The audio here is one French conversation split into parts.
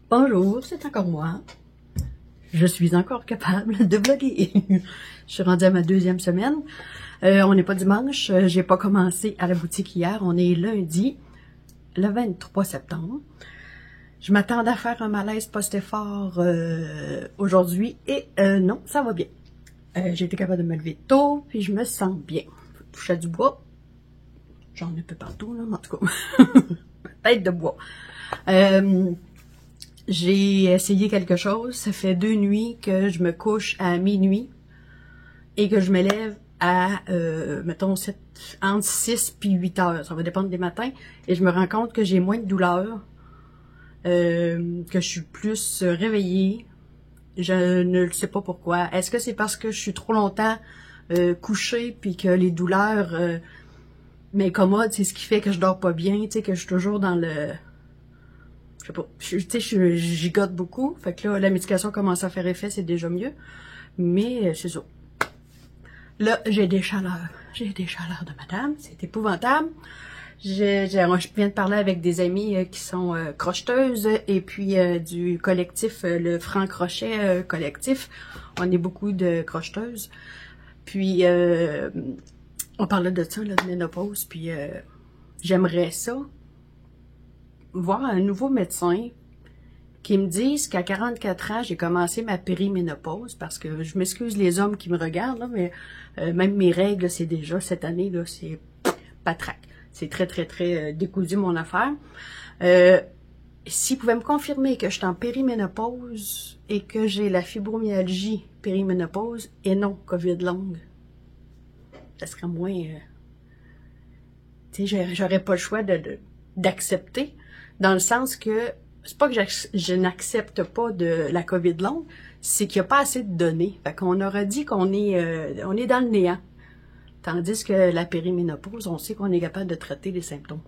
Bonjour, c'est encore moi. Je suis encore capable de vlogger. Je suis rendue à ma 2e semaine. On n'est pas dimanche, j'ai pas commencé à la boutique hier. On est lundi, le 23 septembre. Je m'attendais à faire un malaise post-effort aujourd'hui et non, ça va bien. J'ai été capable de me lever tôt, puis je me sens bien. Je touche à du bois. J'en ai un peu partout, là, en tout cas. Tête de bois. J'ai essayé quelque chose. Ça fait 2 nuits que je me couche à minuit et que je me lève à, mettons, entre 6 puis 8 heures. Ça va dépendre des matins. Et je me rends compte que j'ai moins de douleur, que je suis plus réveillée. Je ne sais pas pourquoi. Est-ce que c'est parce que je suis trop longtemps couchée puis que les douleurs m'incommodent, c'est ce qui fait que je dors pas bien, tu sais, que je suis toujours dans le... Je sais pas, tu sais, je gigote beaucoup. Fait que là, la médication commence à faire effet, c'est déjà mieux. Mais c'est ça. Là, j'ai des chaleurs. J'ai des chaleurs de madame. C'est épouvantable. Je viens de parler avec des amies qui sont crocheteuses et puis du collectif, le Franc Crochet collectif. On est beaucoup de crocheteuses. Puis, on parlait de ça, là, de ménopause. Puis, j'aimerais ça, voir un nouveau médecin qui me dise qu'à 44 ans, j'ai commencé ma périménopause, parce que je m'excuse les hommes qui me regardent, là, mais même mes règles, c'est déjà, cette année, là, c'est patraque. C'est très, très, très décousu, mon affaire. S'ils pouvaient me confirmer que je suis en périménopause et que j'ai la fibromyalgie périménopause et non COVID longue, ça serait moins... tu sais, j'aurais pas le choix d'accepter, dans le sens que c'est pas que je n'accepte pas de la COVID longue, c'est qu'il n'y a pas assez de données. Fait qu'on aurait dit qu'on est, on est dans le néant. Tandis que la périménopause, on sait qu'on est capable de traiter les symptômes.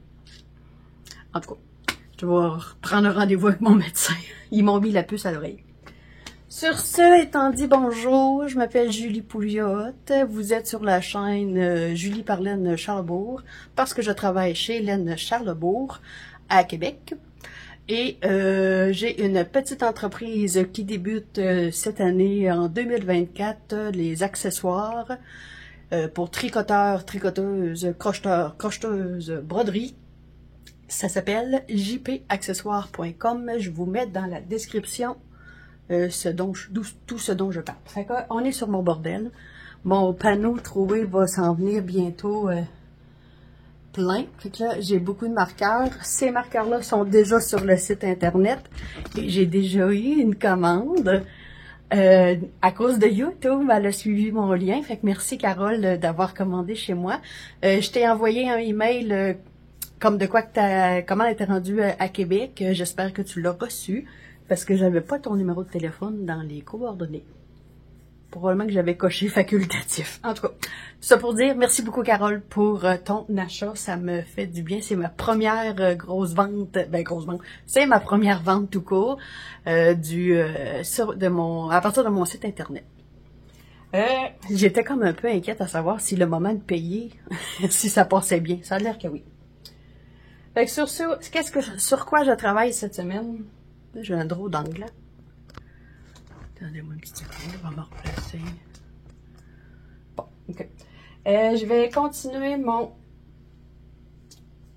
En tout cas, je vais prendre un rendez-vous avec mon médecin. Ils m'ont mis la puce à l'oreille. Sur ce, étant dit bonjour, je m'appelle Julie Pouliot. Vous êtes sur la chaîne Julie par Laine Charlebourg, parce que je travaille chez Laine Charlebourg à Québec. Et j'ai une petite entreprise qui débute cette année, en 2024, les accessoires pour tricoteurs, tricoteuses, crocheteurs, crocheteuses, broderie. Ça s'appelle jpaccessoires.com. Je vous mets dans la description tout ce dont je parle. Fait qu'on est sur mon bordel. Mon panneau trouvé va s'en venir bientôt plein. Fait que là, j'ai beaucoup de marqueurs. Ces marqueurs-là sont déjà sur le site internet. Et j'ai déjà eu une commande. À cause de YouTube, elle a suivi mon lien. Fait que merci Carole d'avoir commandé chez moi. Je t'ai envoyé un email comme de quoi que ta commande était rendue à Québec. J'espère que tu l'as reçu. Parce que j'avais pas ton numéro de téléphone dans les coordonnées. Probablement que j'avais coché facultatif. En tout cas, ça pour dire, merci beaucoup Carole pour ton achat. Ça me fait du bien. C'est ma première grosse vente. Ben, grosse vente. C'est ma première vente tout court à partir de mon site internet. J'étais comme un peu inquiète à savoir si le moment de payer, si ça passait bien. Ça a l'air que oui. Fait que sur quoi je travaille cette semaine? J'ai un drôle d'angle. Attendez-moi une petite seconde, on va me replacer. Bon, ok. Je vais continuer mon...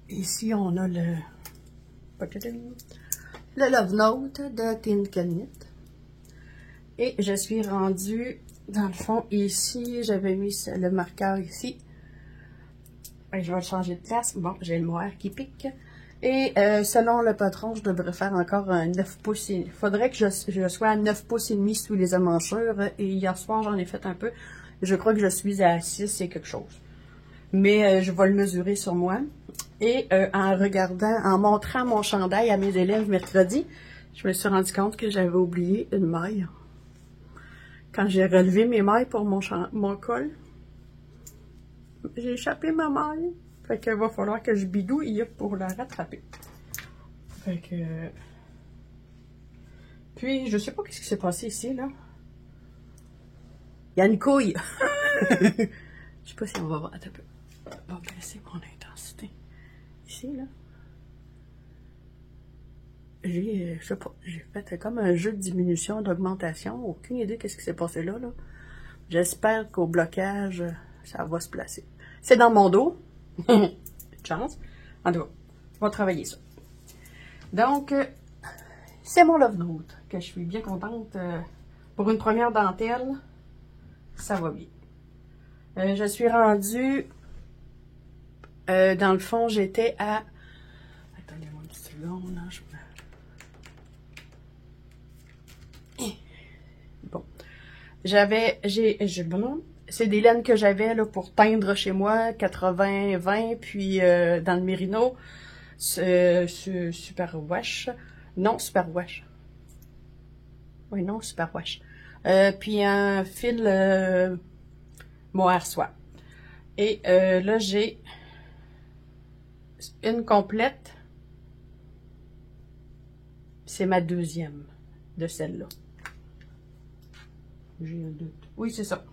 Ici, on a le Love Note de Tinkenit. Et je suis rendue, dans le fond, ici, j'avais mis le marqueur ici. Et je vais le changer de place. Bon, j'ai le mohair qui pique. Et selon le patron, je devrais faire encore un 9 pouces. Il faudrait que je sois à 9 pouces et demi sous les emmanchures. Et hier soir, j'en ai fait un peu. Je crois que je suis à 6 et quelque chose. Mais je vais le mesurer sur moi. Et en montrant mon chandail à mes élèves mercredi, je me suis rendu compte que j'avais oublié une maille. Quand j'ai relevé mes mailles pour mon col, j'ai échappé ma maille. Fait qu'il va falloir que je bidouille pour la rattraper. Fait que... Puis, je sais pas ce qui s'est passé ici, là. Il y a une couille. Je sais pas si on va voir. Attends un peu. On va baisser mon intensité. Ici, là. je sais pas, j'ai fait comme un jeu de diminution, d'augmentation. Aucune idée qu'est-ce qui s'est passé là. J'espère qu'au blocage, ça va se placer. C'est dans mon dos. Chance. En tout cas, on va travailler ça. Donc, c'est mon Love Note que je suis bien contente. Pour une première dentelle, ça va bien. Je suis rendue, dans le fond, j'étais à... Attendez-moi une petite seconde, hein, Bon. Bon, c'est des laines que j'avais là pour teindre chez moi, 80-20, puis dans le Mérino, Super Wash. Non, Super Wash. Oui, non, Super Wash. Puis un fil mohair soie. Et là, j'ai une complète. C'est ma deuxième de celle-là. J'ai un doute. Oui, c'est ça.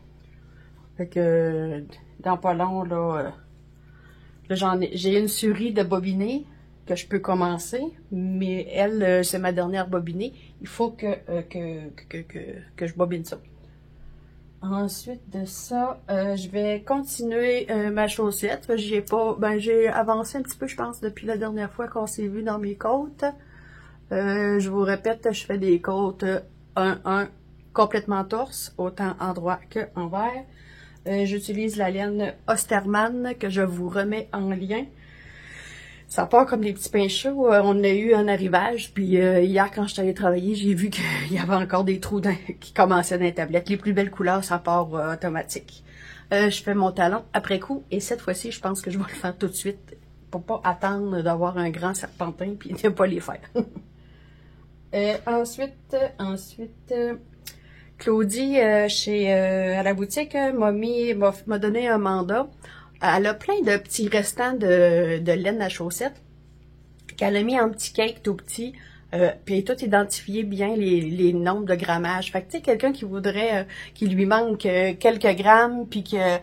Fait que dans pas long, là j'ai une souris de bobinée que je peux commencer, mais elle, c'est ma dernière bobinée. Il faut que je bobine ça. Ensuite de ça, je vais continuer ma chaussette. J'ai avancé un petit peu, je pense, depuis la dernière fois qu'on s'est vu dans mes côtes. Je vous répète, je fais des côtes 1-1 complètement torse, autant en droit que envers. J'utilise la laine Osterman que je vous remets en lien. Ça part comme des petits pains chauds. On a eu un arrivage, puis hier, quand je suis allée travailler, j'ai vu qu'il y avait encore des trous qui commençaient dans les tablettes. Les plus belles couleurs, ça part automatique. Je fais mon talon après coup, et cette fois-ci, je pense que je vais le faire tout de suite pour pas attendre d'avoir un grand serpentin puis ne pas les faire. Ensuite, Claudie, à la boutique, m'a donné un mandat. Elle a plein de petits restants de laine à chaussettes qu'elle a mis en petits cakes tout petits. Puis elle a tout identifié bien les nombres de grammage. Fait que tu sais, quelqu'un qui voudrait, qui lui manque quelques grammes, puis que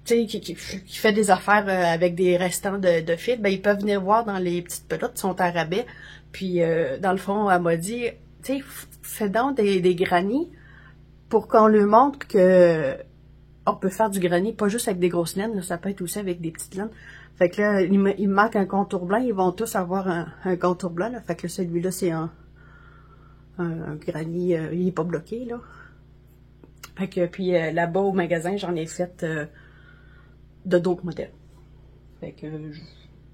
tu sais, qui fait des affaires avec des restants de fil, ben ils peuvent venir voir dans les petites pelotes, ils sont à rabais. Puis dans le fond, elle m'a dit, tu sais, fais donc des grannies pour qu'on lui montre que on peut faire du granit, pas juste avec des grosses laines, là, ça peut être aussi avec des petites laines. Fait que là, il me manque un contour blanc, ils vont tous avoir un contour blanc, là. Fait que celui-là, c'est un granit, il est pas bloqué, là. Fait que, puis là-bas au magasin, j'en ai fait de d'autres modèles. Fait que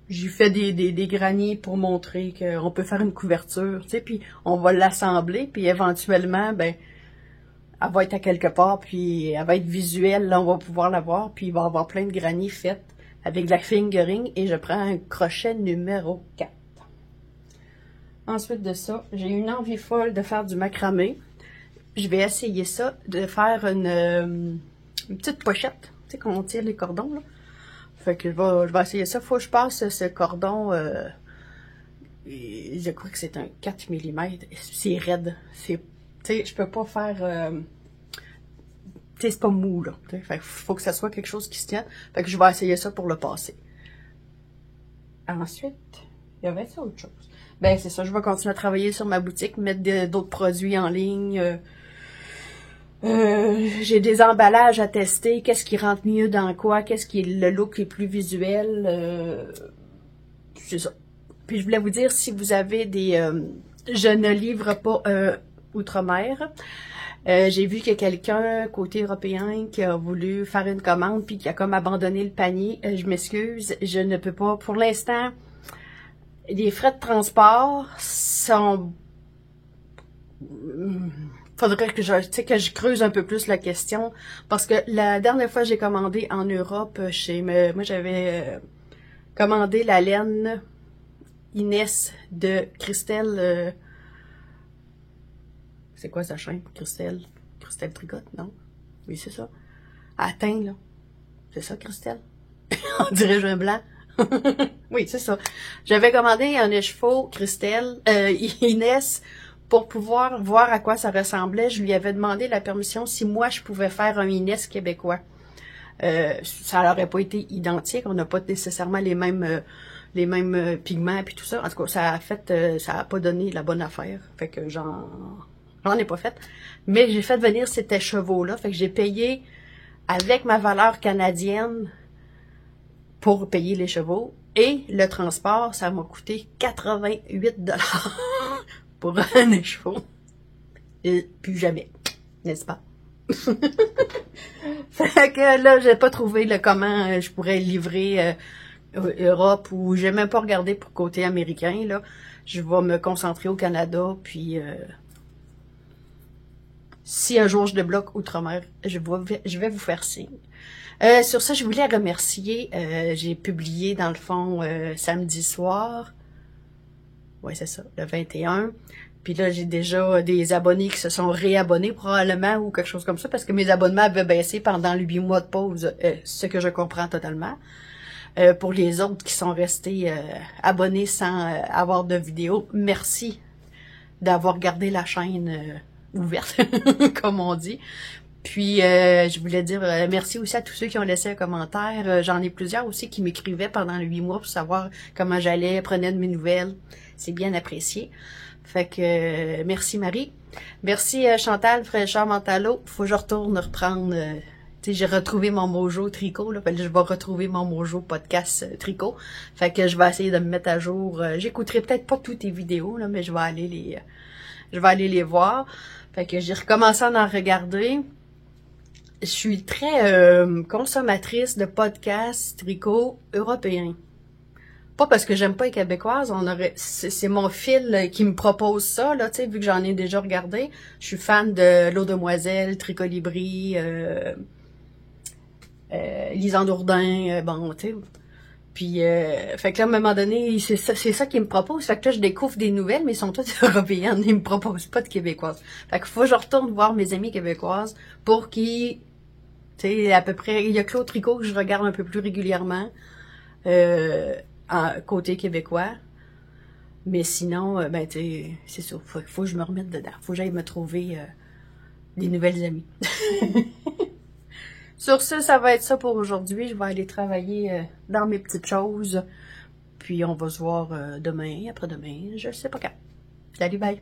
j'ai fait des granits pour montrer qu'on peut faire une couverture, tu sais, puis on va l'assembler, puis éventuellement, ben, elle va être à quelque part, puis elle va être visuelle, là, on va pouvoir la voir, puis il va y avoir plein de granits faits avec de la fingering, et je prends un crochet numéro 4. Ensuite de ça, j'ai une envie folle de faire du macramé. Je vais essayer ça, de faire une petite pochette, tu sais, qu'on tire les cordons, là. Fait que je vais essayer ça. Faut que je passe ce cordon, je crois que c'est un 4 mm, c'est raide, tu sais, je peux pas faire, tu sais, c'est pas mou, là. Fait que faut que ça soit quelque chose qui se tienne. Fait que je vais essayer ça pour le passer. Ensuite, il y avait ça autre chose. Ben, c'est ça, je vais continuer à travailler sur ma boutique, mettre d'autres produits en ligne. J'ai des emballages à tester, qu'est-ce qui rentre mieux dans quoi, qu'est-ce qui est le look est plus visuel. C'est ça. Puis je voulais vous dire, si vous avez des... je ne livre pas outre-mer. J'ai vu qu'il y a quelqu'un côté européen qui a voulu faire une commande puis qui a comme abandonné le panier. Je m'excuse, je ne peux pas. Pour l'instant, les frais de transport sont... Faudrait que je creuse un peu plus la question, parce que la dernière fois j'ai commandé en Europe, moi j'avais commandé la laine Inès de Christelle... c'est quoi sa chaîne? Christelle Tricotte, non? Oui, c'est ça. Atteint, là. C'est ça, Christelle? On dirait un blanc. Oui, c'est ça. J'avais commandé un écheveau Christelle, Inès, pour pouvoir voir à quoi ça ressemblait. Je lui avais demandé la permission si moi je pouvais faire un Inès québécois. Ça n'aurait pas été identique, on n'a pas nécessairement les mêmes les mêmes pigments puis tout ça. En tout cas, ça a pas donné la bonne affaire. Fait que j'en ai pas fait. Mais j'ai fait venir cet écheveau-là. Fait que j'ai payé avec ma valeur canadienne pour payer les chevaux. Et le transport, ça m'a coûté 88 $ pour un écheveau. Et plus jamais, n'est-ce pas? Fait que là, j'ai pas trouvé comment je pourrais livrer Europe, ou j'ai même pas regardé pour côté américain, là. Je vais me concentrer au Canada, puis si un jour je débloque Outre-mer, je vais vous faire signe. Sur ça, je voulais remercier, j'ai publié dans le fond samedi soir, ouais c'est ça, le 21, puis là j'ai déjà des abonnés qui se sont réabonnés probablement ou quelque chose comme ça, parce que mes abonnements avaient baissé pendant les 8 mois de pause, ce que je comprends totalement. Pour les autres qui sont restés abonnés sans avoir de vidéo, merci d'avoir gardé la chaîne ouverte, comme on dit. Puis, je voulais dire merci aussi à tous ceux qui ont laissé un commentaire. J'en ai plusieurs aussi qui m'écrivaient pendant les 8 mois pour savoir comment j'allais, prenaient de mes nouvelles. C'est bien apprécié. Fait que, merci Marie. Merci Chantal, Fraîcheur Mentalo. Faut que je retourne reprendre... tu sais, j'ai retrouvé mon mojo tricot, là. Fait que je vais retrouver mon mojo podcast tricot. Fait que je vais essayer de me mettre à jour. J'écouterai peut-être pas toutes tes vidéos, là, mais je vais aller les voir. Fait que j'ai recommencé à en regarder. Je suis très consommatrice de podcasts tricot européens. Pas parce que j'aime pas les Québécoises, c'est mon fil qui me propose ça, là, tu sais, vu que j'en ai déjà regardé. Je suis fan de L'Eau Demoiselle, Tricolibri, Lisanne Dourdin, bon, tu sais. Puis, fait que là, à un moment donné, c'est ça qu'ils me proposent. Fait que là, je découvre des nouvelles, mais ils sont toutes européennes. Ils me proposent pas de québécoises. Fait qu'il faut que je retourne voir mes amies québécoises pour qu'ils, tu sais, à peu près, il y a Claude Tricot que je regarde un peu plus régulièrement, côté québécois. Mais sinon, ben, tu sais, c'est ça. Faut que je me remette dedans. Faut que j'aille me trouver des nouvelles amies. Sur ce, ça va être ça pour aujourd'hui. Je vais aller travailler dans mes petites choses. Puis on va se voir demain, après-demain. Je sais pas quand. Salut, bye!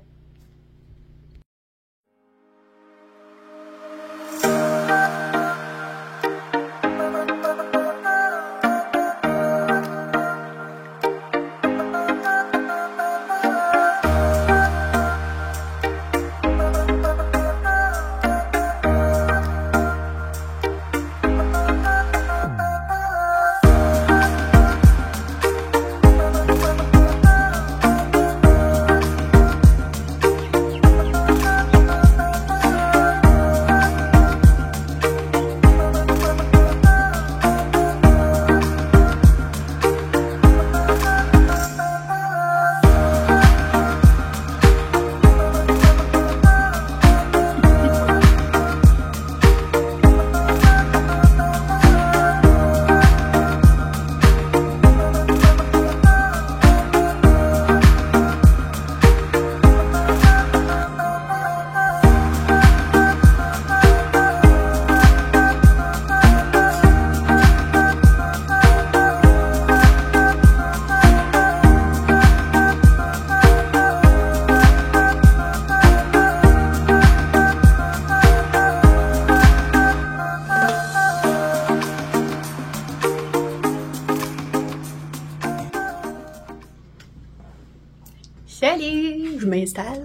Salut! Je m'installe.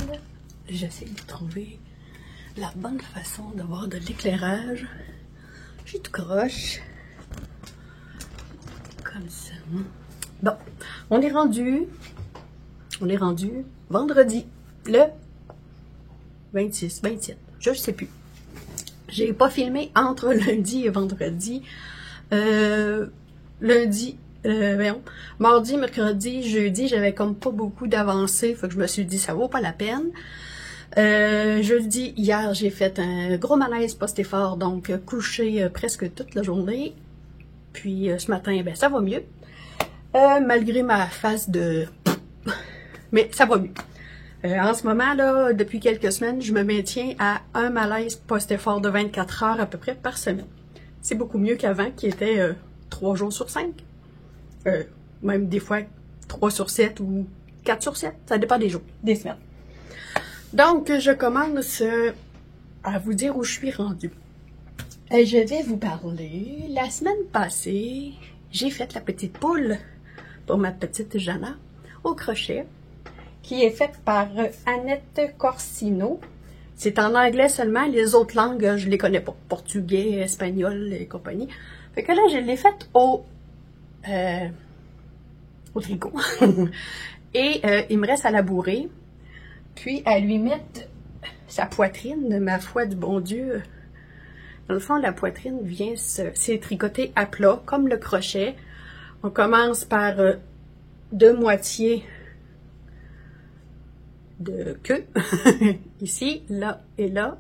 J'essaie de trouver la bonne façon d'avoir de l'éclairage. J'ai tout croche. Comme ça. Bon, on est rendu vendredi, le 26, 27, je sais plus. J'ai pas filmé entre lundi et vendredi. Mardi, mercredi, jeudi, j'avais comme pas beaucoup d'avancées, fait que je me suis dit ça vaut pas la peine. Jeudi, hier, j'ai fait un gros malaise post-effort, donc couché presque toute la journée. Puis ce matin, ben ça va mieux. Malgré ma phase de... Mais ça va mieux. En ce moment, là, depuis quelques semaines, je me maintiens à un malaise post-effort de 24 heures à peu près par semaine. C'est beaucoup mieux qu'avant, qui était 3 jours sur 5. même des fois 3 sur 7 ou 4 sur 7, ça dépend des jours, des semaines. Donc, je commence à vous dire où je suis rendue. Et je vais vous parler. La semaine passée, j'ai fait la petite poule pour ma petite Jana au crochet, qui est faite par Annette Corsino. C'est en anglais seulement, les autres langues, je les connais pas. Portugais, espagnol et compagnie. Fait que là, je l'ai faite au tricot. Et il me reste à la bourrer, puis à lui mettre sa poitrine, ma foi du bon Dieu. Dans le fond, la poitrine vient c'est tricoté à plat, comme le crochet. On commence par 2 moitiés de queue, ici, là et là,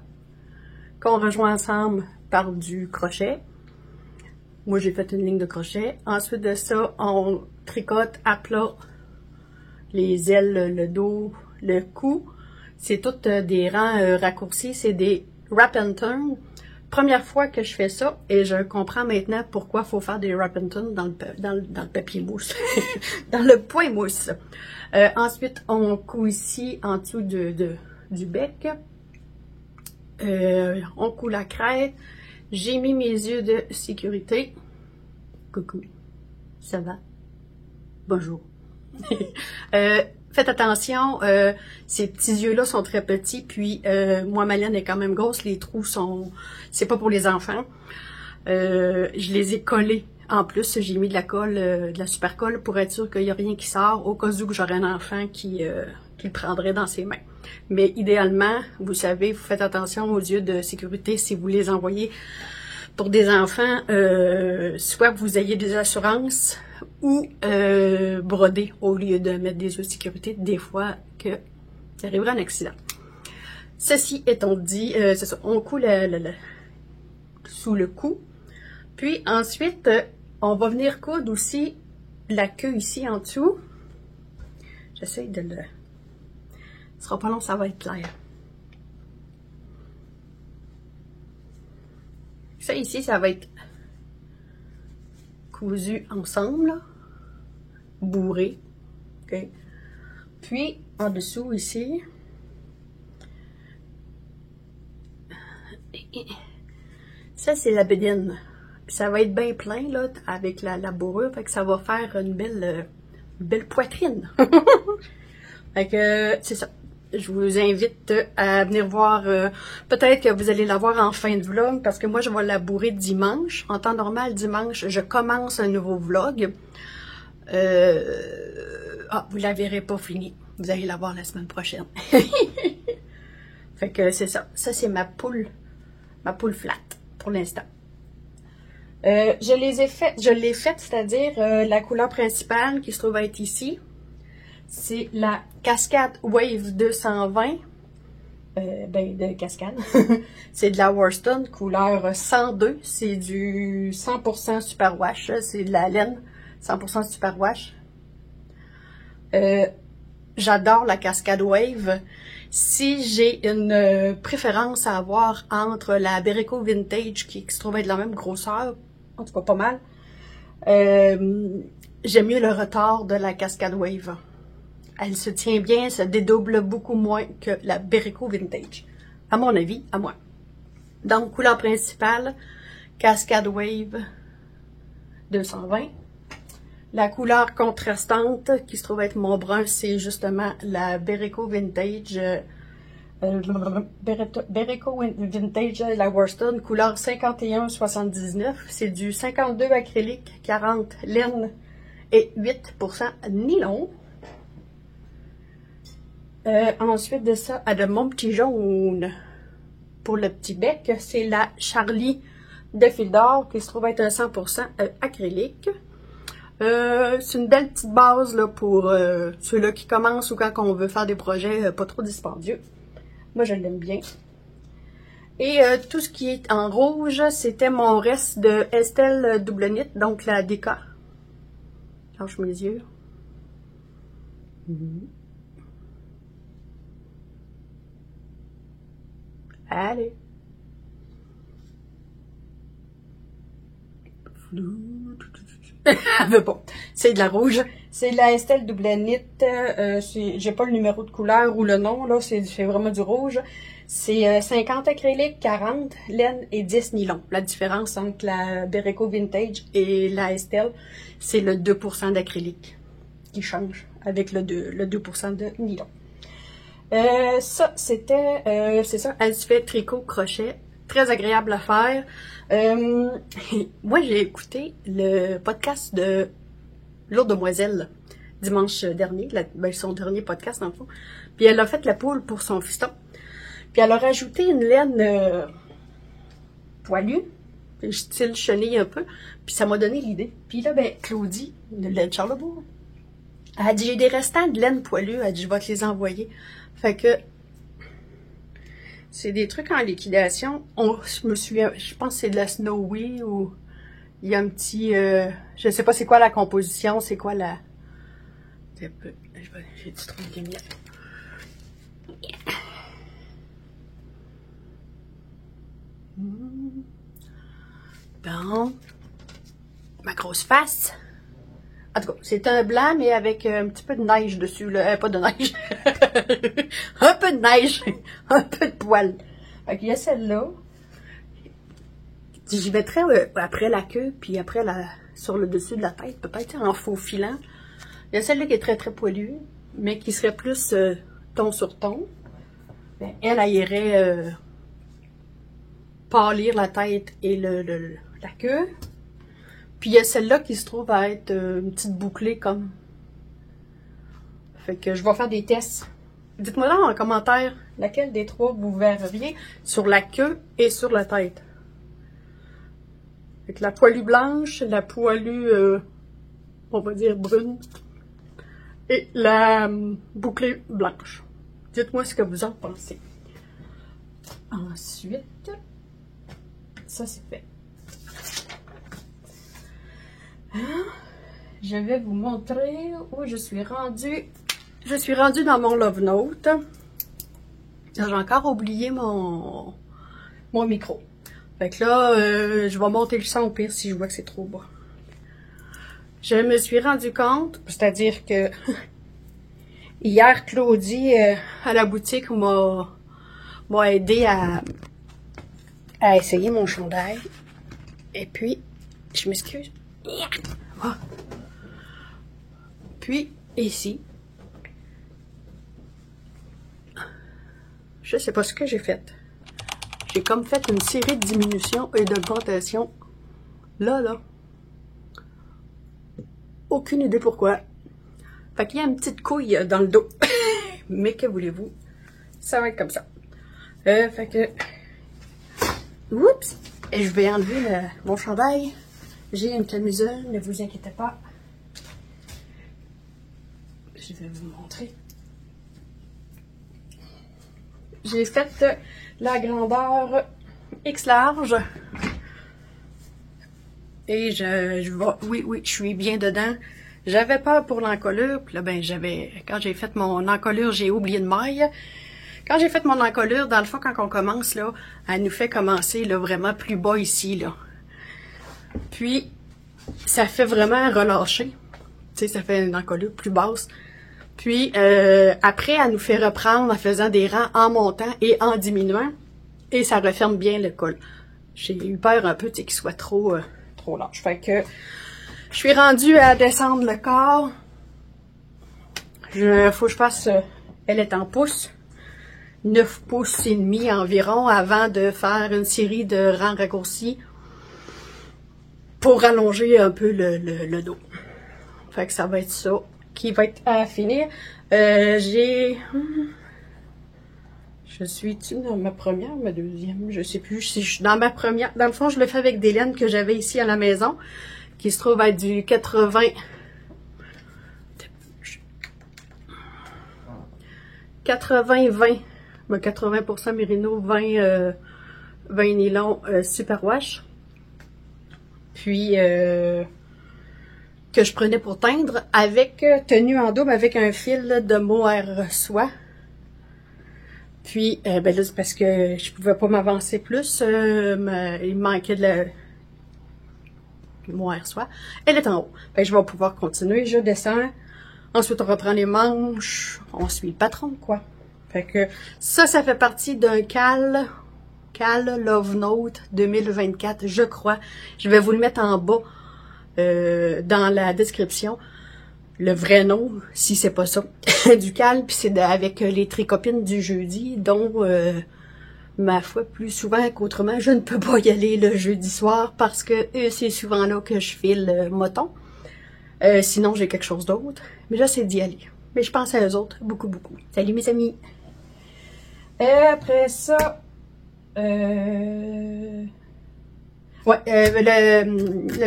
qu'on rejoint ensemble par du crochet. Moi, j'ai fait une ligne de crochet. Ensuite de ça, on tricote à plat les ailes, le dos, le cou. C'est toutes des rangs raccourcis, c'est des wrap and turn. Première fois que je fais ça, et je comprends maintenant pourquoi il faut faire des wrap and turn dans le papier mousse, dans le point mousse. Ensuite, on coud ici en dessous du bec. On coud la crête. J'ai mis mes yeux de sécurité. Coucou, ça va? Bonjour. Faites attention, ces petits yeux-là sont très petits, puis moi, ma laine est quand même grosse, les trous sont... C'est pas pour les enfants. Je les ai collés. En plus, j'ai mis de la colle, de la super colle pour être sûr qu'il n'y a rien qui sort, au cas où j'aurais un enfant qui le prendrait dans ses mains. Mais idéalement, vous savez, vous faites attention aux yeux de sécurité si vous les envoyez pour des enfants, soit que vous ayez des assurances ou broder au lieu de mettre des yeux de sécurité, des fois qu'il arrivera un accident. Ceci étant dit, c'est ça, on coud sous le cou, puis ensuite, on va venir coudre aussi la queue ici en dessous. J'essaie de le... Ce sera pas long, ça va être clair. Ça ici, ça va être cousu ensemble, là. Bourré. Okay. Puis, en dessous ici, ça c'est la bédine. Ça va être bien plein là, avec la bourrure, fait que ça va faire une belle poitrine. Fait que c'est ça. Je vous invite à venir voir, peut-être que vous allez la voir en fin de vlog, parce que moi je vais la bourrer dimanche. En temps normal, dimanche, je commence un nouveau vlog. Vous la verrez pas finie. Vous allez la voir la semaine prochaine. Fait que c'est ça. Ça c'est ma poule flat pour l'instant. Je l'ai faite, c'est-à-dire la couleur principale qui se trouve être ici. C'est la Cascade Wave 220. De cascade. C'est de la Worston, couleur 102. C'est du 100% superwash. C'est de la laine 100% superwash. J'adore la Cascade Wave. Si j'ai une préférence à avoir entre la Berrico Vintage, qui se trouve être de la même grosseur, en tout cas pas mal, j'aime mieux le retard de la Cascade Wave. Elle se tient bien, ça dédouble beaucoup moins que la Berrico Vintage, à mon avis, à moi. Donc, couleur principale, Cascade Wave 220. La couleur contrastante, qui se trouve être mon brun, c'est justement la Berrico Vintage, Berrico Vintage, la Worston, couleur 51,79. C'est du 52 acrylique, 40 laine et 8% nylon. Ensuite de ça, de mon petit jaune pour le petit bec, c'est la Charlie de fil d'or qui se trouve être un 100% acrylique. C'est une belle petite base là, pour ceux-là qui commencent ou quand on veut faire des projets pas trop dispendieux. Moi, je l'aime bien. Et tout ce qui est en rouge, c'était mon reste de Estelle Double Knit, donc la DK. Lâche mes yeux. Allez. Elle veut pas. C'est de la rouge. C'est de la Estelle Double Knit. J'ai pas le numéro de couleur ou le nom, là. C'est vraiment du rouge. C'est 50 acrylique, 40 laine et 10 nylon. La différence entre la Berreco Vintage et la Estelle, c'est le 2% d'acrylique qui change avec le 2% de nylon. Ça, c'était, c'est ça, elle se fait tricot, crochet. Très agréable à faire. Moi, j'ai écouté le podcast de l'autre demoiselle dimanche dernier, son dernier podcast dans le fond. Puis elle a fait la poule pour son fiston. Puis elle a rajouté une laine poilue, style chenille un peu. Puis ça m'a donné l'idée. Puis là, ben, Claudie, de laine Charlebourg, elle a dit, j'ai des restants de laine poilue. Elle a dit, je vais te les envoyer. Fait que c'est des trucs en liquidation. Je pense que c'est de la Snowy ou il y a un petit... je sais pas c'est quoi la composition, c'est quoi la... J'ai du trop de lumière. Bon. Ma grosse face. En tout cas, c'est un blanc, mais avec un petit peu de neige dessus. Là. Pas de neige. Un peu de neige. Un peu de poil. Fait qu'il y a celle-là. J'y mettrais après la queue, puis après sur le dessus de la tête, peut-être en faux filant. Il y a celle-là qui est très très poilue, mais qui serait plus ton sur ton. Ben, elle irait pâlir la tête et la queue. Puis il y a celle-là qui se trouve à être une petite bouclée comme. Fait que je vais faire des tests. Dites-moi là en commentaire laquelle des trois vous verriez sur la queue et sur la tête. Avec la poilue blanche, la poilue, on va dire brune, et la bouclée blanche. Dites-moi ce que vous en pensez. Ensuite, ça c'est fait. Je vais vous montrer où je suis rendue. Je suis rendue dans mon Love Note. J'ai encore oublié mon micro. Fait que là, je vais monter le son au pire si je vois que c'est trop bas. Je me suis rendu compte, c'est-à-dire que hier, Claudie, à la boutique, m'a aidé à essayer mon chandail. Et puis, je m'excuse. Oh. Puis, ici, je sais pas ce que j'ai fait. J'ai comme fait une série de diminutions et d'augmentations. Là. Aucune idée pourquoi. Fait qu'il y a une petite couille dans le dos. Mais que voulez-vous? Ça va être comme ça. Fait que... Oups! Et je vais enlever mon chandail. J'ai une camisole, ne vous inquiétez pas. Je vais vous montrer. J'ai fait la grandeur X large. Et je vais... Oui, je suis bien dedans. J'avais peur pour l'encolure. Puis là, ben, quand j'ai fait mon encolure, j'ai oublié de maille. Quand j'ai fait mon encolure, dans le fond, quand on commence, là, elle nous fait commencer, là, vraiment plus bas ici, là. Puis, ça fait vraiment relâcher. Tu sais, ça fait une encolure plus basse. Puis, après, elle nous fait reprendre en faisant des rangs en montant et en diminuant. Et ça referme bien le col. J'ai eu peur un peu, tu sais, qu'il soit trop large. Fait que, je suis rendue à descendre le corps. Faut que je fasse, elle est en pouces. 9 pouces et demi environ avant de faire une série de rangs raccourcis pour allonger un peu le dos. Fait que ça va être ça qui va être à finir. Je suis-tu dans ma première ou ma deuxième? Je sais plus si je suis dans ma première. Dans le fond, je le fais avec des laines que j'avais ici à la maison, qui se trouve à du 80... 80-20. 80% mérino, 20 nylon superwash. Puis, que je prenais pour teindre avec tenue en double avec un fil de mohair soie. Puis, ben là, c'est parce que je pouvais pas m'avancer plus. Il me manquait moire soit, elle est en haut. Fait que je vais pouvoir continuer, je descends, ensuite on reprend les manches, on suit le patron, quoi. Fait que ça fait partie d'un Cal Love Note 2024, je crois. Je vais vous le mettre en bas dans la description. Le vrai nom, si c'est pas ça, du Cal, puis c'est avec les tricopines du jeudi, dont, ma foi, plus souvent qu'autrement, je ne peux pas y aller le jeudi soir parce que c'est souvent là que je file moton. Sinon, j'ai quelque chose d'autre, mais j'essaie d'y aller. Mais je pense à eux autres, beaucoup, beaucoup. Salut mes amis! Après ça, le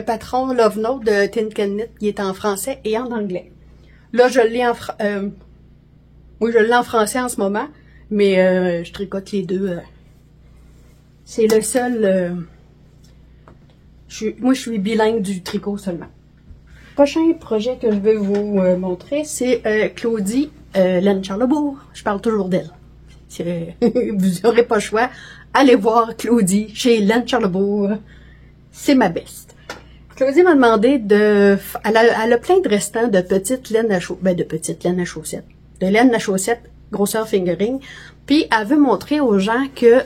patron Love Note de Tin Can Knit, il est en français et en anglais. Là, je l'ai oui, je l'ai en français en ce moment, mais je tricote les deux. C'est le seul... moi, je suis bilingue du tricot seulement. Le prochain projet que je vais vous montrer, c'est Claudie Laine Charlebourg. Je parle toujours d'elle. Vous n'aurez pas le choix. Allez voir Claudie chez Laine Charlebourg. C'est ma best. Claudie m'a demandé de... Elle a plein de restants de petites laines à chaussettes. Ben, de petites laines à chaussettes. De laine à chaussettes, grosseur fingering. Puis, elle veut montrer aux gens que,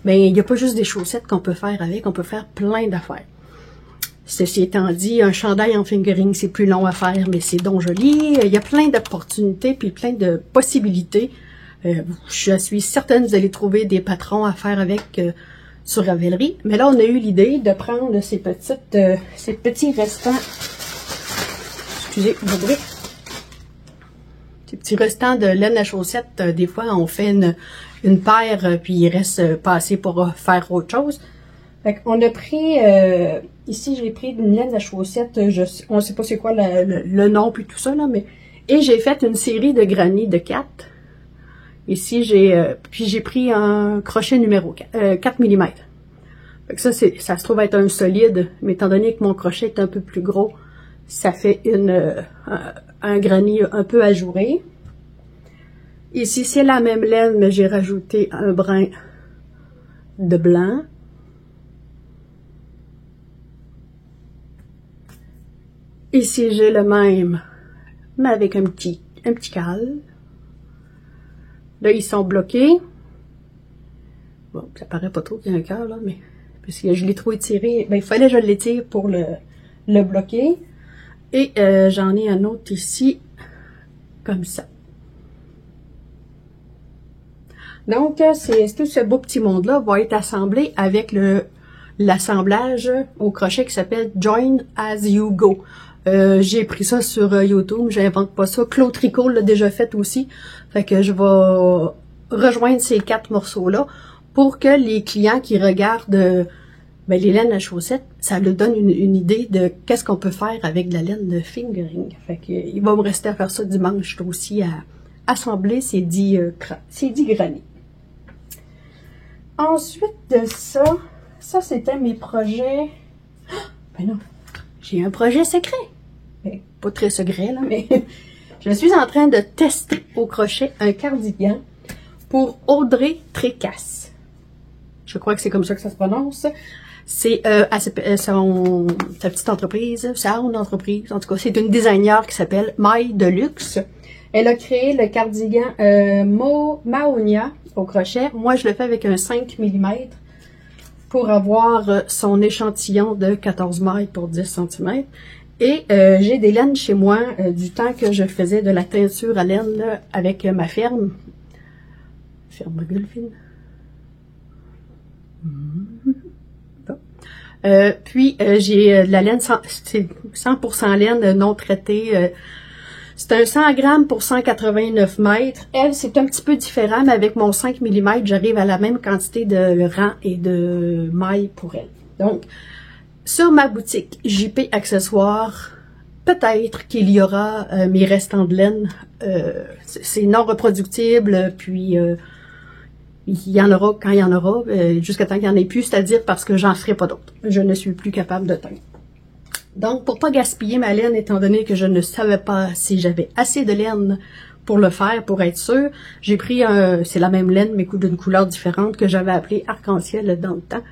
ben, il n'y a pas juste des chaussettes qu'on peut faire avec. On peut faire plein d'affaires. Ceci étant dit, un chandail en fingering, c'est plus long à faire, mais c'est donc joli. Il y a plein d'opportunités puis plein de possibilités. Je suis certaine que vous allez trouver des patrons à faire avec sur Ravelry. Mais là, on a eu l'idée de prendre ces petits restants. Excusez le bruit. Ces petits restants de laine à chaussettes. Des fois, on fait une paire, puis il reste pas pour faire autre chose. Fait qu'on a pris, ici j'ai pris une laine à chaussettes, on ne sait pas c'est quoi le nom puis tout ça, là, mais, et j'ai fait une série de granny de 4. Ici, j'ai pris un crochet numéro 4 mm. Fait que ça se trouve être un solide, mais étant donné que mon crochet est un peu plus gros, ça fait un granny un peu ajouré. Ici, c'est la même laine, mais j'ai rajouté un brin de blanc. Ici, j'ai le même, mais avec un petit cal. Là, ils sont bloqués. Bon, ça paraît pas trop qu'il y a un cœur, là, mais parce que je l'ai trop étiré. Ben, il fallait que je l'étire pour le bloquer. Et j'en ai un autre ici, comme ça. Donc, tout ce beau petit monde-là va être assemblé avec l'assemblage au crochet qui s'appelle Join As You Go. J'ai pris ça sur YouTube, j'invente pas ça. Claude Tricot l'a déjà fait aussi. Fait que je vais rejoindre ces 4 morceaux-là pour que les clients qui regardent ben, les laines à chaussettes, ça leur donne une idée de qu'est-ce qu'on peut faire avec de la laine de fingering. Fait que il va me rester à faire ça dimanche aussi, à assembler ces 10 granny. Ensuite de ça c'était mes projets. Ben non, j'ai un projet secret. Ben, pas très secret, là, mais je suis en train de tester au crochet un cardigan pour Audrey Trécasse. Je crois que c'est comme ça que ça se prononce. C'est sa petite entreprise, son entreprise. En tout cas, c'est une designer qui s'appelle Maille Deluxe. Elle a créé le cardigan Maonia au crochet. Moi, je le fais avec un 5 mm pour avoir son échantillon de 14 mailles pour 10 cm. Et j'ai des laines chez moi du temps que je faisais de la teinture à laine là, avec ma ferme. Ferme Gulfine. Bon. Puis j'ai de la laine, c'est 100% laine non traitée. C'est un 100 grammes pour 189 mètres. Elle, c'est un petit peu différent, mais avec mon 5 mm, j'arrive à la même quantité de rang et de mailles pour elle. Donc, sur ma boutique JP Accessoires, peut-être qu'il y aura mes restants de laine. C'est non reproductible, puis il y en aura quand il y en aura, jusqu'à temps qu'il n'y en ait plus, c'est-à-dire parce que j'en ferai pas d'autres. Je ne suis plus capable de teindre. Donc, pour pas gaspiller ma laine, étant donné que je ne savais pas si j'avais assez de laine pour le faire, pour être sûre, j'ai pris c'est la même laine, mais d'une couleur différente, que j'avais appelé arc-en-ciel dans le temps.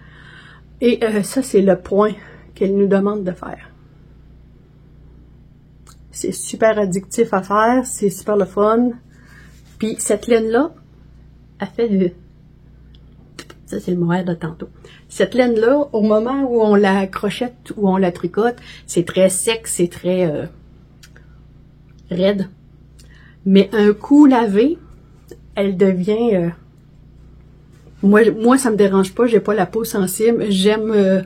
Et ça, c'est le point qu'elle nous demande de faire. C'est super addictif à faire, c'est super le fun. Puis cette laine-là, elle fait du... Ça, c'est le mohair de tantôt. Cette laine-là, au moment où on la crochette ou on la tricote, c'est très sec, c'est très raide. Mais un coup lavé, elle devient... Moi, ça me dérange pas, j'ai pas la peau sensible. J'aime...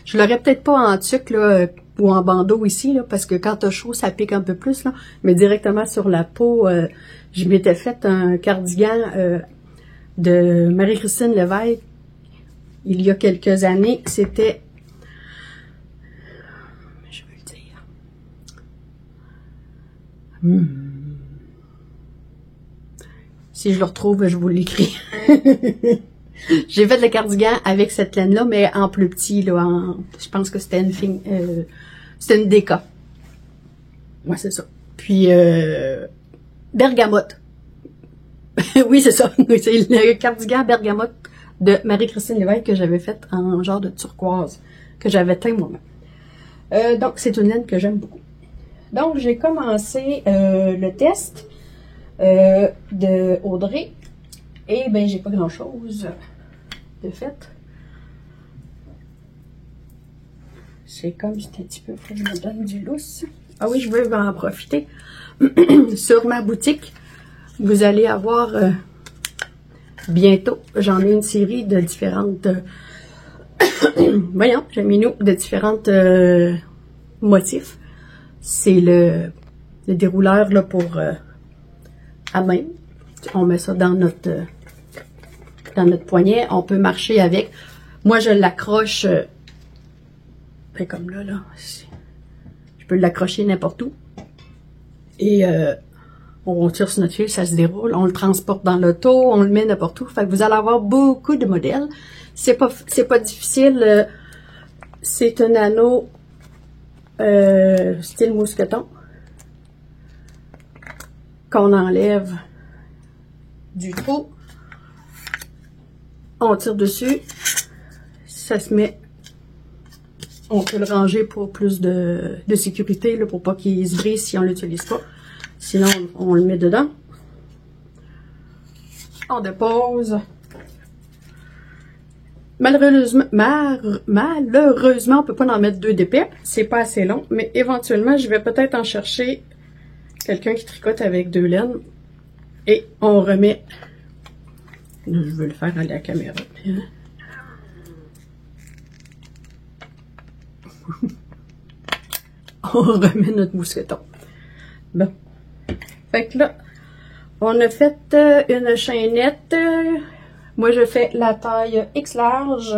je l'aurais peut-être pas en tuque, là, ou en bandeau ici, là, parce que quand t'as chaud, ça pique un peu plus, là. Mais directement sur la peau, je m'étais fait un cardigan de Marie-Christine Lévesque il y a quelques années. C'était... Je veux le dire. Si je le retrouve, je vous l'écris. J'ai fait le cardigan avec cette laine-là, mais en plus petit, là, je pense que c'était c'était une déca. Ouais, c'est ça. Puis, bergamote. Oui, c'est ça. C'est le cardigan bergamote de Marie-Christine Lévesque que j'avais fait en genre de turquoise, que j'avais teint moi-même. Donc, c'est une laine que j'aime beaucoup. Donc, j'ai commencé le test de Audrey. Et ben j'ai pas grand-chose de fait. C'est comme c'était un petit peu que je me donne du lousse. Ah oui, je veux en profiter. Sur ma boutique, vous allez avoir bientôt, j'en ai une série de différentes... voyons, j'ai mis nous de différentes motifs. C'est le dérouleur là pour à main. On met ça dans notre poignet. On peut marcher avec. Moi, je l'accroche comme là. Je peux l'accrocher n'importe où. Et on tire sur notre fil, ça se déroule. On le transporte dans l'auto, on le met n'importe où. Fait que vous allez avoir beaucoup de modèles. C'est pas difficile. C'est un anneau style mousqueton qu'on enlève du trou, on tire dessus, ça se met, on peut le ranger pour plus de sécurité, là, pour pas qu'il se brise si on l'utilise pas, sinon on le met dedans, on dépose, malheureusement on peut pas en mettre deux d'épais, c'est pas assez long, mais éventuellement je vais peut-être en chercher quelqu'un qui tricote avec deux laines. Et on remet, je veux le faire à la caméra. On remet notre mousqueton. Bon. Fait que là, on a fait une chaînette. Moi, je fais la taille X large.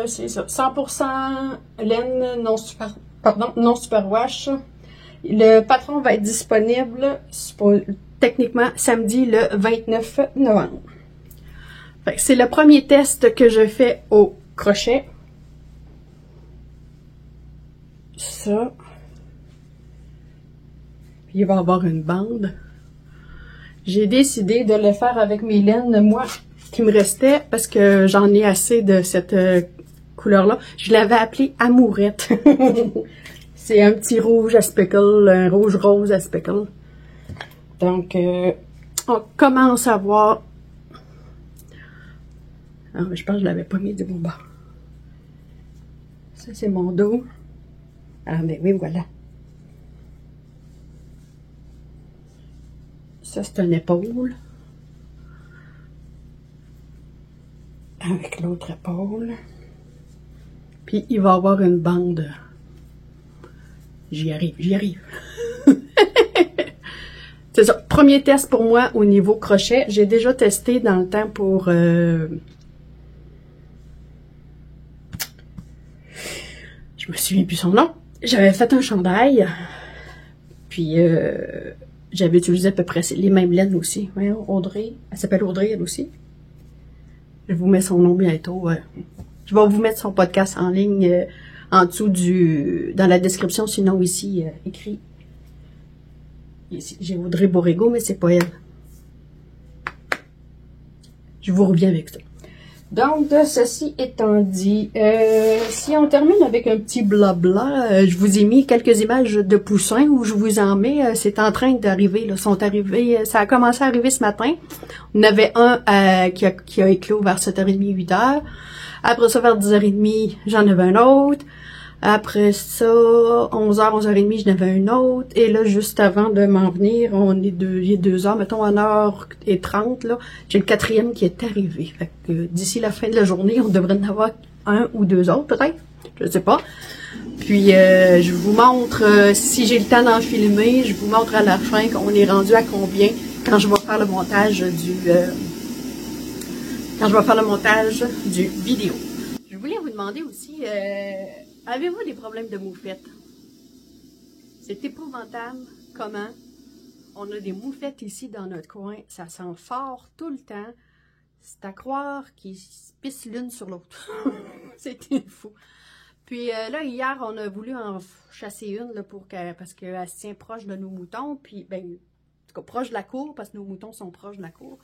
C'est ça. 100% laine non superwash. Le patron va être disponible techniquement samedi le 29 novembre. C'est le premier test que je fais au crochet. Ça. Puis il va y avoir une bande. J'ai décidé de le faire avec mes laines, moi, qui me restait, parce que j'en ai assez de cette couleur-là. Je l'avais appelée Amourette. C'est un petit rouge à speckle, un rouge rose à speckle. Donc, on commence à voir... Ah, mais je pense que je l'avais pas mis du bon bord. Ça, c'est mon dos. Ah, mais oui, voilà. Ça, c'est une épaule. Avec l'autre épaule. Puis, il va y avoir une bande... J'y arrive. C'est ça. Premier test pour moi au niveau crochet. J'ai déjà testé dans le temps pour... Je me souviens plus son nom. J'avais fait un chandail. Puis, j'avais utilisé à peu près les mêmes laines aussi. Voyons, Audrey. Elle s'appelle Audrey, elle aussi. Je vous mets son nom bientôt. Je vais vous mettre son podcast en ligne... en dessous dans la description, sinon ici, écrit. Ici, j'ai Audrey Borrego, mais c'est pas elle. Je vous reviens avec ça. Donc, ceci étant dit, si on termine avec un petit blabla, je vous ai mis quelques images de poussins où je vous en mets. C'est en train d'arriver, là, sont arrivés. Ça a commencé à arriver ce matin. On avait un qui a éclos vers 7h30, 8h. Après ça, vers 10h30, j'en avais un autre. Après ça, 11h, 11h30, j'en avais un autre. Et là, juste avant de m'en venir, il est 2h, mettons 1h30, là, j'ai le 4e qui est arrivé. Fait que d'ici la fin de la journée, on devrait en avoir un ou deux autres, peut-être. Je sais pas. Puis, je vous montre, si j'ai le temps d'en filmer, je vous montre à la fin qu'on est rendu à combien quand je vais faire le montage du vidéo. Je voulais vous demander aussi, avez-vous des problèmes de moufettes? C'est épouvantable comment on a des moufettes ici dans notre coin. Ça sent fort tout le temps. C'est à croire qu'ils se pissent l'une sur l'autre. C'était fou. Puis là, hier, on a voulu en chasser une là, parce qu'elle se tient proche de nos moutons. Puis, ben, en tout cas, proche de la cour, parce que nos moutons sont proches de la cour.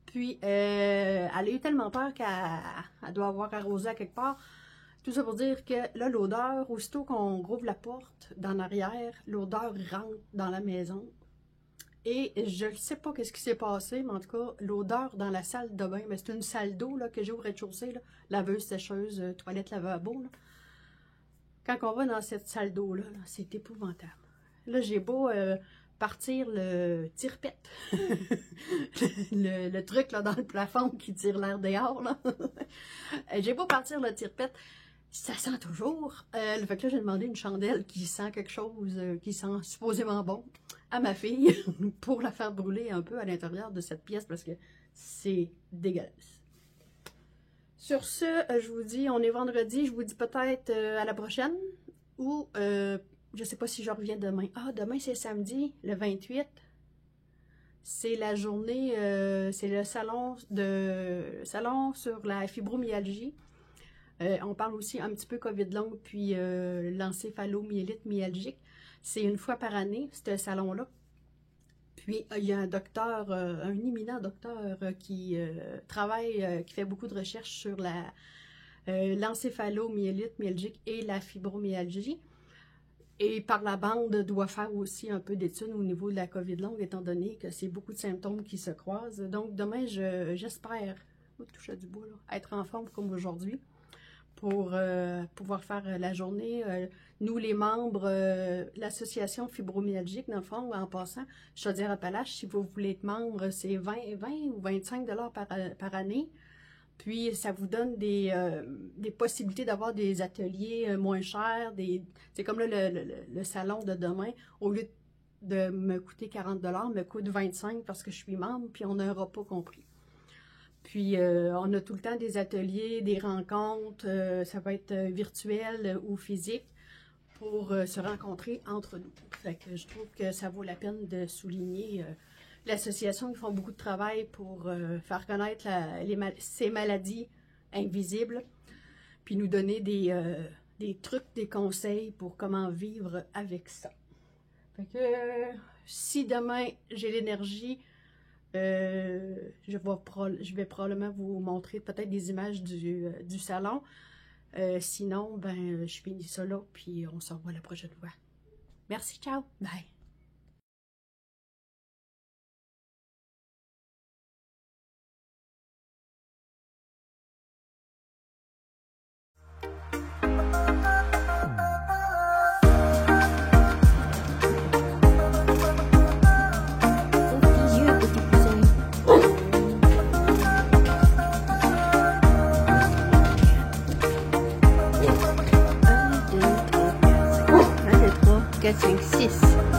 Puis, elle a eu tellement peur qu'elle doit avoir arrosé à quelque part. Tout ça pour dire que là, l'odeur, aussitôt qu'on rouvre la porte d'en arrière, l'odeur rentre dans la maison. Et je ne sais pas qu'est-ce qui s'est passé, mais en tout cas, l'odeur dans la salle de bain, c'est une salle d'eau que j'ai au rez-de-chaussée, laveuse, sécheuse, toilette, lavabo. Là. Quand on va dans cette salle d'eau-là, c'est épouvantable. Là, j'ai beau partir le tire-pète, le truc là, dans le plafond qui tire l'air dehors. J'ai beau partir le tire-pète, ça sent toujours. Fait que là, j'ai demandé une chandelle qui sent quelque chose, qui sent supposément bon, à ma fille, pour la faire brûler un peu à l'intérieur de cette pièce, parce que c'est dégueulasse. Sur ce, je vous dis, on est vendredi, je vous dis peut-être à la prochaine, ou je sais pas si je reviens demain. Ah, demain c'est samedi, le 28. C'est la journée, c'est le salon sur la fibromyalgie. On parle aussi un petit peu COVID longue, puis l'encéphalomyélite myalgique. C'est une fois par année, ce salon-là. Puis, il y a un docteur, un éminent docteur qui travaille, qui fait beaucoup de recherches sur l'encéphalomyélite myalgique et la fibromyalgie. Et par la bande, doit faire aussi un peu d'études au niveau de la COVID longue, étant donné que c'est beaucoup de symptômes qui se croisent. Donc, demain, j'espère, toucher du bois, là, être en forme comme aujourd'hui, pour pouvoir faire la journée. Nous, les membres, l'association fibromyalgique, dans le fond, en passant, Chaudière-Appalaches, si vous voulez être membre, c'est 20 ou 25 $ par année. Puis, ça vous donne des possibilités d'avoir des ateliers moins chers. C'est comme là, le salon de demain, au lieu de me coûter 40 $, me coûte 25 parce que je suis membre, puis on a un repas compris. Puis, on a tout le temps des ateliers, des rencontres, ça va être virtuel ou physique, pour se rencontrer entre nous. Fait que je trouve que ça vaut la peine de souligner l'association. Ils font beaucoup de travail pour faire connaître ces maladies invisibles, puis nous donner des trucs, des conseils pour comment vivre avec ça. Fait que si demain j'ai l'énergie, je vais probablement vous montrer peut-être des images du salon. Sinon, ben, je finis ça là, puis on se revoit la prochaine fois. Merci, ciao, bye! Quatre, cinq, six.